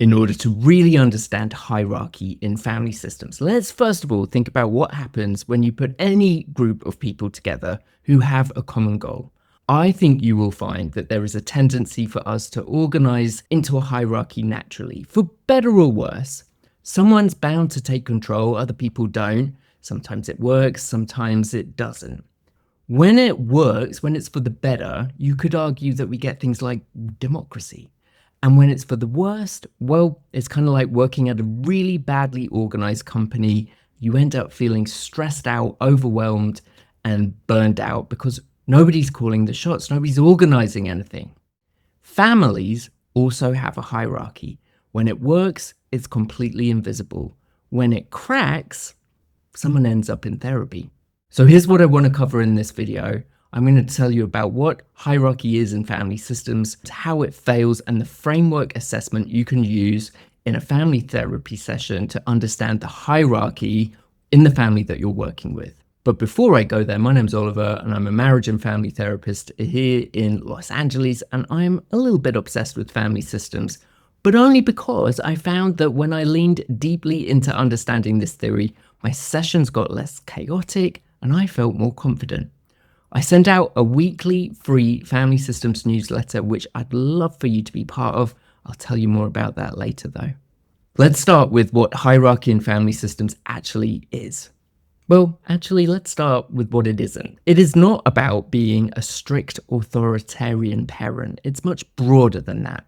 In order to really understand hierarchy in family systems, let's first of all think about what happens when you put any group of people together who have a common goal. I think you will find that there is a tendency for us to organize into a hierarchy naturally, for better or worse. Someone's bound to take control, other people don't. Sometimes it works, sometimes it doesn't. When it works, when it's for the better, you could argue that we get things like democracy. And when it's for the worst, well, it's kind of like working at a really badly organized company. You end up feeling stressed out, overwhelmed, and burned out because nobody's calling the shots, nobody's organizing anything. Families also have a hierarchy. When it works, it's completely invisible. When it cracks, someone ends up in therapy. So here's what I want to cover in this video. I'm going to tell you about what hierarchy is in family systems, how it fails, and the framework assessment you can use in a family therapy session to understand the hierarchy in the family that you're working with. But before I go there, my name's Oliver and I'm a marriage and family therapist here in Los Angeles, and I'm a little bit obsessed with family systems, but only because I found that when I leaned deeply into understanding this theory, my sessions got less chaotic and I felt more confident. I send out a weekly free family systems newsletter, which I'd love for you to be part of. I'll tell you more about that later though. Let's start with what hierarchy in family systems actually is. Well, actually, let's start with what it isn't. It is not about being a strict authoritarian parent. It's much broader than that.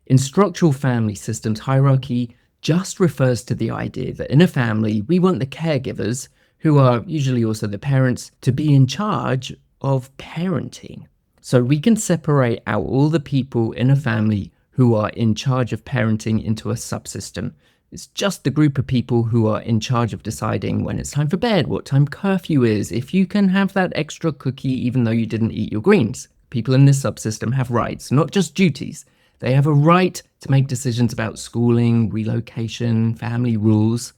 In structural family systems, hierarchy just refers to the idea that in a family, we want the caregivers, who are usually also the parents, to be in charge of parenting. So we can separate out all the people in a family who are in charge of parenting into a subsystem. It's just the group of people who are in charge of deciding when it's time for bed, what time curfew is, if you can have that extra cookie even though you didn't eat your greens. People in this subsystem have rights, not just duties. They have a right to make decisions about schooling, relocation, family rules.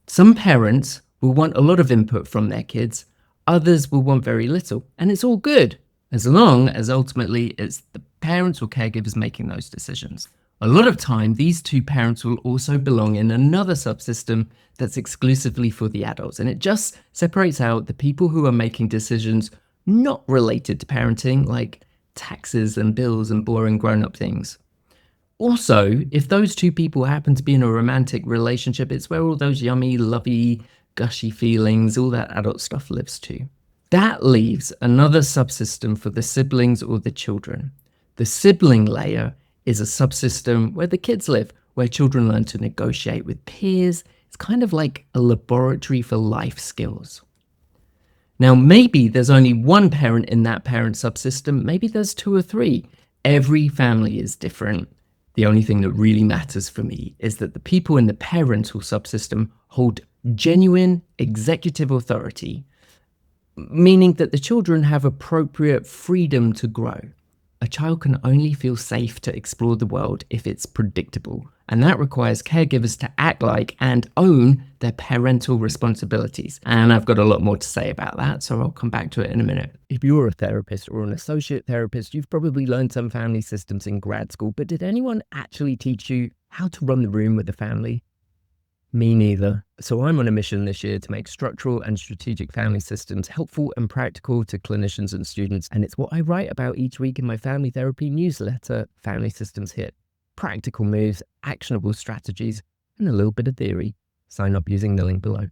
Some parents will want a lot of input from their kids. Others will want very little, and it's all good, as long as ultimately it's the parents or caregivers making those decisions. A lot of time, these two parents will also belong in another subsystem that's exclusively for the adults, and it just separates out the people who are making decisions not related to parenting, like taxes and bills and boring grown-up things. Also, if those two people happen to be in a romantic relationship, it's where all those yummy, lovey, gushy feelings, all that adult stuff lives too. That leaves another subsystem for the siblings or the children. The sibling layer is a subsystem where the kids live, where children learn to negotiate with peers. It's kind of like a laboratory for life skills. Now, maybe there's only one parent in that parent subsystem, maybe there's two or three. Every family is different. The only thing that really matters for me is that the people in the parental subsystem hold genuine executive authority, meaning that the children have appropriate freedom to grow. A child can only feel safe to explore the world if it's predictable, and that requires caregivers to act like and own their parental responsibilities. And I've got a lot more to say about that, so I'll come back to it in a minute. If you're a therapist or an associate therapist, you've probably learned some family systems in grad school, but did anyone actually teach you how to run the room with a family? Me neither. So I'm on a mission this year to make structural and strategic family systems helpful and practical to clinicians and students, and it's what I write about each week in my family therapy newsletter, Family Systems Hit. Practical moves, actionable strategies, and a little bit of theory. Sign up using the link below.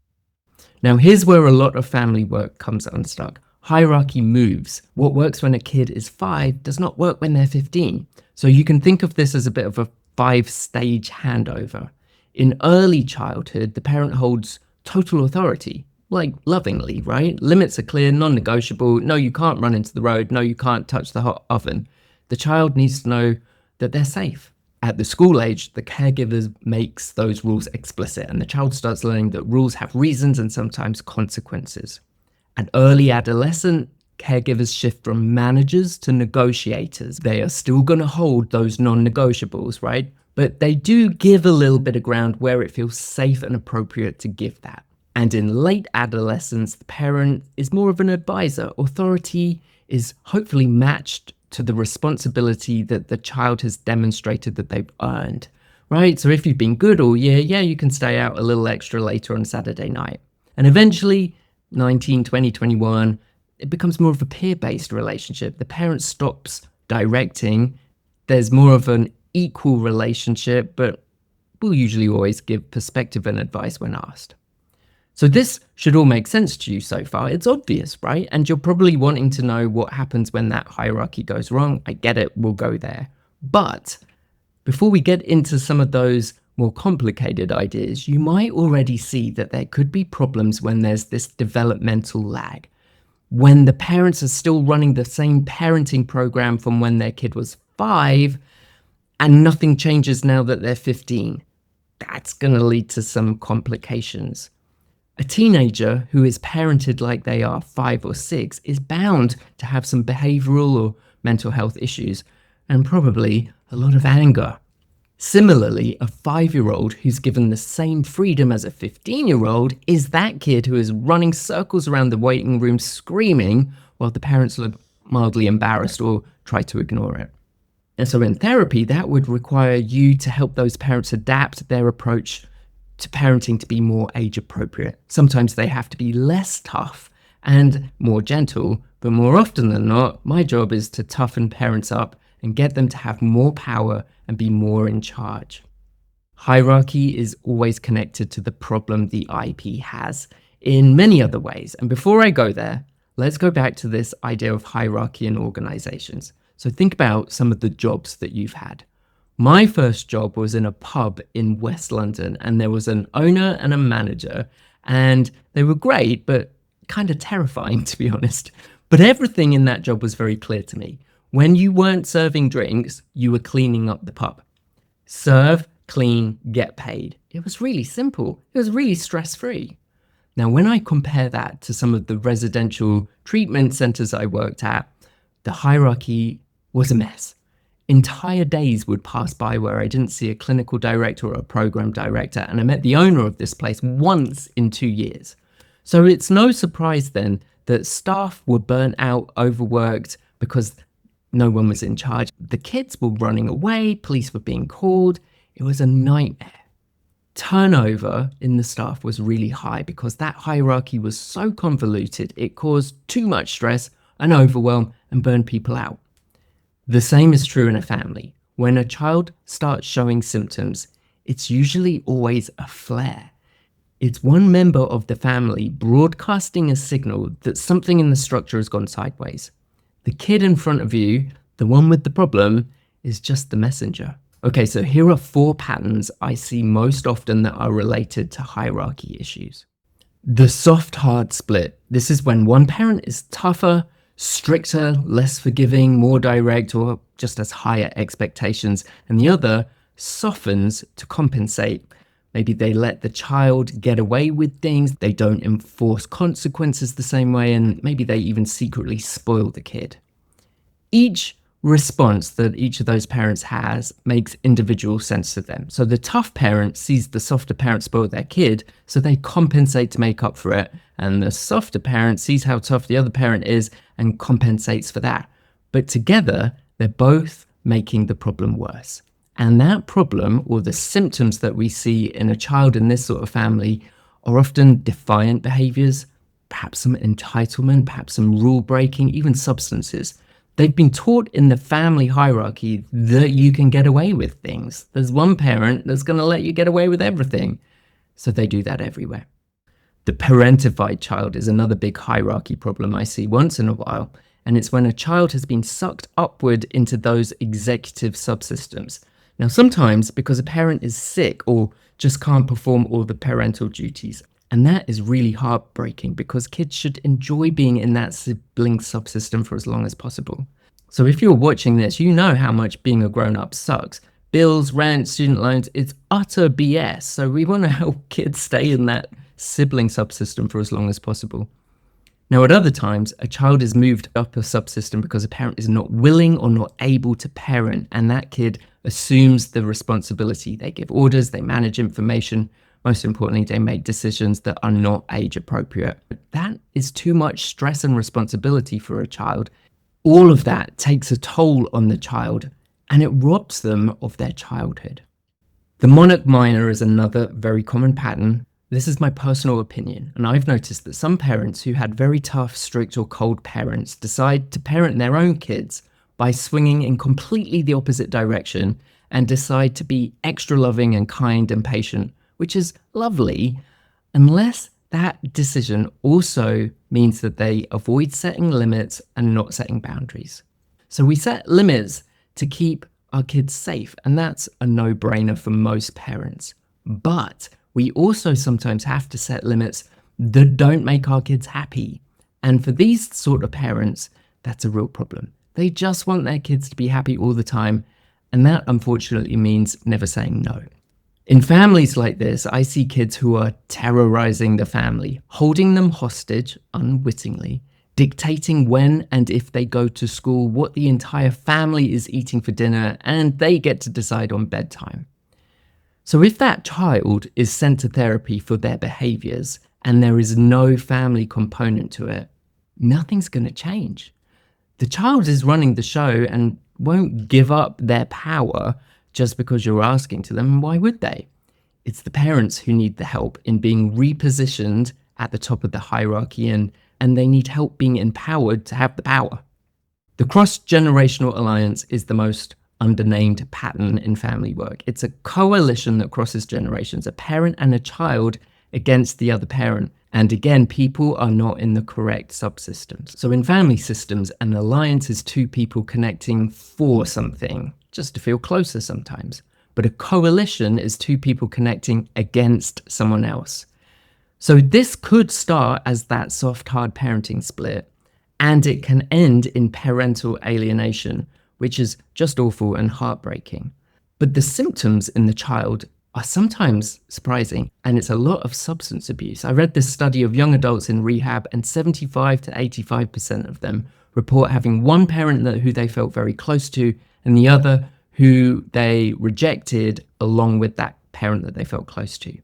Now here's where a lot of family work comes unstuck. Hierarchy moves. What works when a kid is 5 does not work when they're 15. So you can think of this as a bit of a 5-stage handover. In early childhood, the parent holds total authority, like lovingly, right? Limits are clear, non-negotiable. No, you can't run into the road. No, you can't touch the hot oven. The child needs to know that they're safe. At the school age, the caregiver makes those rules explicit, and the child starts learning that rules have reasons and sometimes consequences. At early adolescent, caregivers shift from managers to negotiators. They are still going to hold those non-negotiables, right? But they do give a little bit of ground where it feels safe and appropriate to give that. And in late adolescence, the parent is more of an advisor. Authority is hopefully matched to the responsibility that the child has demonstrated that they've earned. right? So if you've been good all year, yeah, you can stay out a little extra later on Saturday night. And eventually, 19, 20, 21, it becomes more of a peer-based relationship. The parent stops directing. There's more of an equal relationship, but we'll usually always give perspective and advice when asked. So this should all make sense to you so far. It's obvious, right? And you're probably wanting to know what happens when that hierarchy goes wrong. I get it, we'll go there. But before we get into some of those more complicated ideas, you might already see that there could be problems when there's this developmental lag. When the parents are still running the same parenting program from when their kid was 5 and nothing changes now that they're 15. That's going to lead to some complications. A teenager who is parented like they are 5 or 6 is bound to have some behavioral or mental health issues and probably a lot of anger. Similarly, a 5-year-old who's given the same freedom as a 15-year-old is that kid who is running circles around the waiting room screaming while the parents look mildly embarrassed or try to ignore it. And so in therapy, that would require you to help those parents adapt their approach to parenting to be more age appropriate. Sometimes they have to be less tough and more gentle, but more often than not, my job is to toughen parents up and get them to have more power and be more in charge. Hierarchy is always connected to the problem the IP has in many other ways. And before I go there, let's go back to this idea of hierarchy in organizations. So think about some of the jobs that you've had. My first job was in a pub in West London, and there was an owner and a manager, and they were great, but kind of terrifying, to be honest. But everything in that job was very clear to me. When you weren't serving drinks, you were cleaning up the pub. Serve, clean, get paid. It was really simple. It was really stress-free. Now, when I compare that to some of the residential treatment centers I worked at, the hierarchy was a mess. Entire days would pass by where I didn't see a clinical director or a program director, and I met the owner of this place once in 2 years. So it's no surprise then that staff were burnt out, overworked, because no one was in charge. The kids were running away, police were being called. It was a nightmare. Turnover in the staff was really high because that hierarchy was so convoluted, it caused too much stress and overwhelm and burned people out. The same is true in a family. When a child starts showing symptoms, it's usually always a flare. It's one member of the family broadcasting a signal that something in the structure has gone sideways. The kid in front of you, the one with the problem, is just the messenger. Okay, so here are 4 patterns I see most often that are related to hierarchy issues. The soft-hard split. This is when one parent is tougher, stricter, less forgiving, more direct, or just has higher expectations, and the other softens to compensate. Maybe they let the child get away with things, they don't enforce consequences the same way, and maybe they even secretly spoil the kid. Each response that each of those parents has makes individual sense to them. So the tough parent sees the softer parent spoil their kid, so they compensate to make up for it, and the softer parent sees how tough the other parent is and compensates for that. But together, they're both making the problem worse. And that problem, or the symptoms that we see in a child in this sort of family, are often defiant behaviors, perhaps some entitlement, perhaps some rule breaking, even substances. They've been taught in the family hierarchy that you can get away with things. There's one parent that's going to let you get away with everything. So they do that everywhere. The parentified child is another big hierarchy problem I see once in a while, and it's when a child has been sucked upward into those executive subsystems. Now, sometimes because a parent is sick or just can't perform all the parental duties, and that is really heartbreaking because kids should enjoy being in that sibling subsystem for as long as possible. So if you're watching this, you know how much being a grown-up sucks. Bills, rent, student loans, it's utter BS. So we want to help kids stay in that sibling subsystem for as long as possible. Now, at other times, a child is moved up a subsystem because a parent is not willing or not able to parent, and that kid assumes the responsibility. They give orders, they manage information. Most importantly, they make decisions that are not age appropriate. That is too much stress and responsibility for a child. All of that takes a toll on the child, and it robs them of their childhood. The Monarch Minor is another very common pattern. This is my personal opinion, and I've noticed that some parents who had very tough, strict, or cold parents decide to parent their own kids by swinging in completely the opposite direction and decide to be extra loving and kind and patient, which is lovely, unless that decision also means that they avoid setting limits and not setting boundaries. So we set limits to keep our kids safe, and that's a no-brainer for most parents. But we also sometimes have to set limits that don't make our kids happy. And for these sort of parents, that's a real problem. They just want their kids to be happy all the time, and that unfortunately means never saying no. In families like this, I see kids who are terrorizing the family, holding them hostage unwittingly, dictating when and if they go to school, what the entire family is eating for dinner, and they get to decide on bedtime. So if that child is sent to therapy for their behaviors and there is no family component to it, nothing's going to change. The child is running the show and won't give up their power just because you're asking to them. Why would they? It's the parents who need the help in being repositioned at the top of the hierarchy, and they need help being empowered to have the power. The cross-generational alliance is the most undernamed pattern in family work. It's a coalition that crosses generations, a parent and a child against the other parent. And again, people are not in the correct subsystems. So in family systems, an alliance is two people connecting for something, just to feel closer sometimes. But a coalition is two people connecting against someone else. So this could start as that soft, hard parenting split, and it can end in parental alienation, which is just awful and heartbreaking. But the symptoms in the child are sometimes surprising, and it's a lot of substance abuse. I read this study of young adults in rehab, and 75 to 85% of them report having one parent who they felt very close to, and the other who they rejected along with that parent that they felt close to.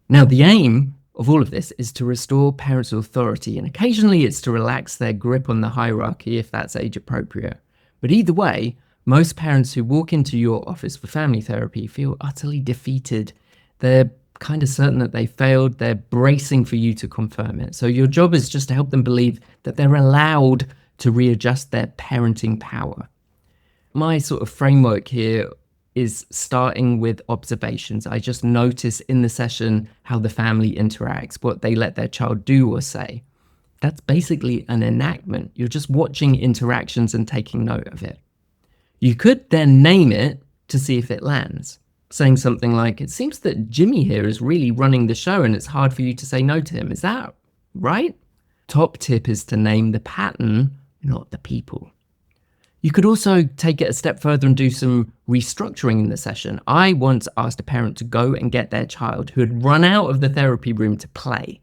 Now, the aim of all of this is to restore parental authority, and occasionally it's to relax their grip on the hierarchy if that's age appropriate. But either way, most parents who walk into your office for family therapy feel utterly defeated. They're kind of certain that they failed. They're bracing for you to confirm it. So your job is just to help them believe that they're allowed to readjust their parenting power. My sort of framework here is starting with observations. I just notice in the session how the family interacts, what they let their child do or say. That's basically an enactment. You're just watching interactions and taking note of it. You could then name it to see if it lands, saying something like, "It seems that Jimmy here is really running the show and it's hard for you to say no to him. Is that right?" Top tip is to name the pattern, not the people. You could also take it a step further and do some restructuring in the session. I once asked a parent to go and get their child who had run out of the therapy room to play.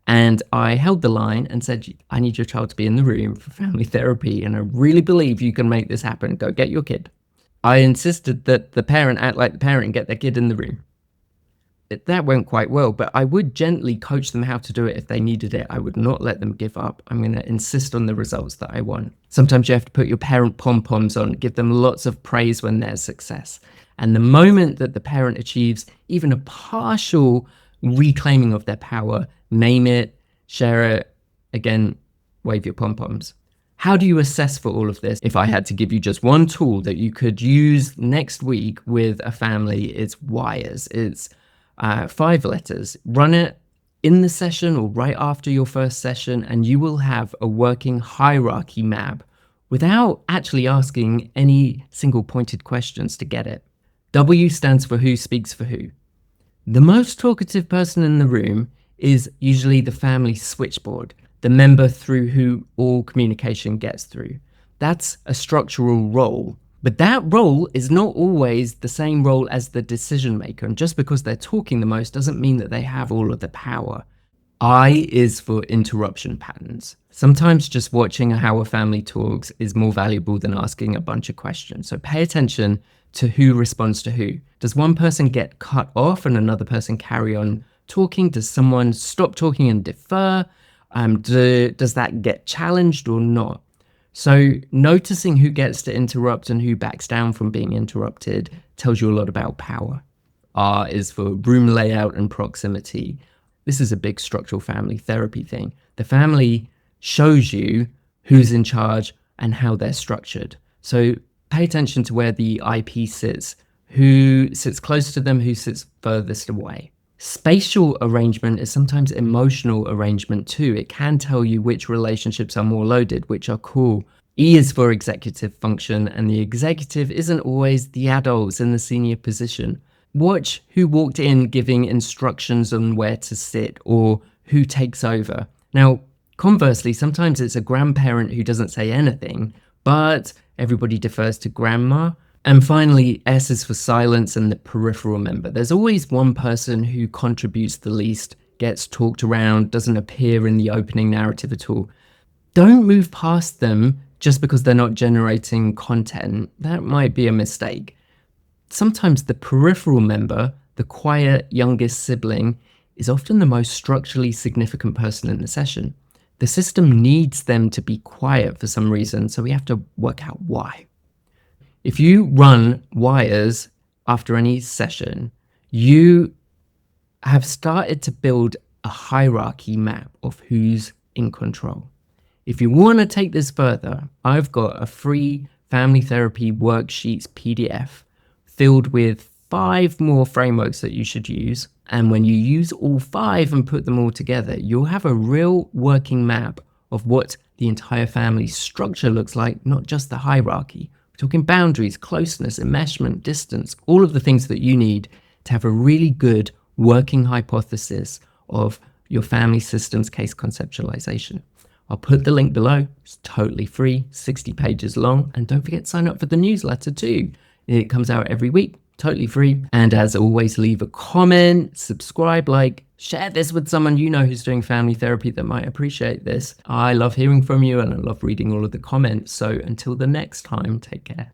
And I held the line and said, "I need your child to be in the room for family therapy, and I really believe you can make this happen. Go get your kid." I insisted that the parent act like the parent and get their kid in the room. That went quite well, but I would gently coach them how to do it if they needed it. I would not let them give up. I'm going to insist on the results that I want. Sometimes you have to put your parent pom-poms on, give them lots of praise when there's success. And the moment that the parent achieves even a partial reclaiming of their power, name it, share it, again, wave your pom-poms. How do you assess for all of this? If I had to give you just one tool that you could use next week with a family, it's WIRES. It's 5 letters. Run it in the session or right after your first session, and you will have a working hierarchy map without actually asking any single pointed questions to get it. W stands for who speaks for who. The most talkative person in the room is usually the family switchboard, the member through who all communication gets through. That's a structural role. But that role is not always the same role as the decision maker. And just because they're talking the most doesn't mean that they have all of the power. I is for interruption patterns. Sometimes just watching how a family talks is more valuable than asking a bunch of questions. So pay attention to who responds to who. Does one person get cut off and another person carry on talking? Does someone stop talking and defer? Does that get challenged or not? So noticing who gets to interrupt and who backs down from being interrupted tells you a lot about power. R is for room layout and proximity. This is a big structural family therapy thing. The family shows you who's in charge and how they're structured. So pay attention to where the IP sits, who sits close to them, who sits furthest away. Spatial arrangement is sometimes emotional arrangement too. It can tell you which relationships are more loaded, which are cool. E is for executive function, and the executive isn't always the adults in the senior position. Watch who walked in giving instructions on where to sit or who takes over. Now, conversely, sometimes it's a grandparent who doesn't say anything, but everybody defers to grandma. And finally, S is for silence and the peripheral member. There's always one person who contributes the least, gets talked around, doesn't appear in the opening narrative at all. Don't move past them just because they're not generating content. That might be a mistake. Sometimes the peripheral member, the quiet youngest sibling, is often the most structurally significant person in the session. The system needs them to be quiet for some reason, so we have to work out why. If you run wires after any session, you have started to build a hierarchy map of who's in control. If you want to take this further, I've got a free family therapy worksheets PDF filled with 5 more frameworks that you should use. And when you use all 5 and put them all together, you'll have a real working map of what the entire family structure looks like, not just the hierarchy. We're talking boundaries, closeness, enmeshment, distance, all of the things that you need to have a really good working hypothesis of your family system's case conceptualization. I'll put the link below. It's totally free, 60 pages long. And don't forget to sign up for the newsletter too. It comes out every week, totally free. And as always, leave a comment, subscribe, like, share this with someone you know who's doing family therapy that might appreciate this. I love hearing from you and I love reading all of the comments. So until the next time, take care.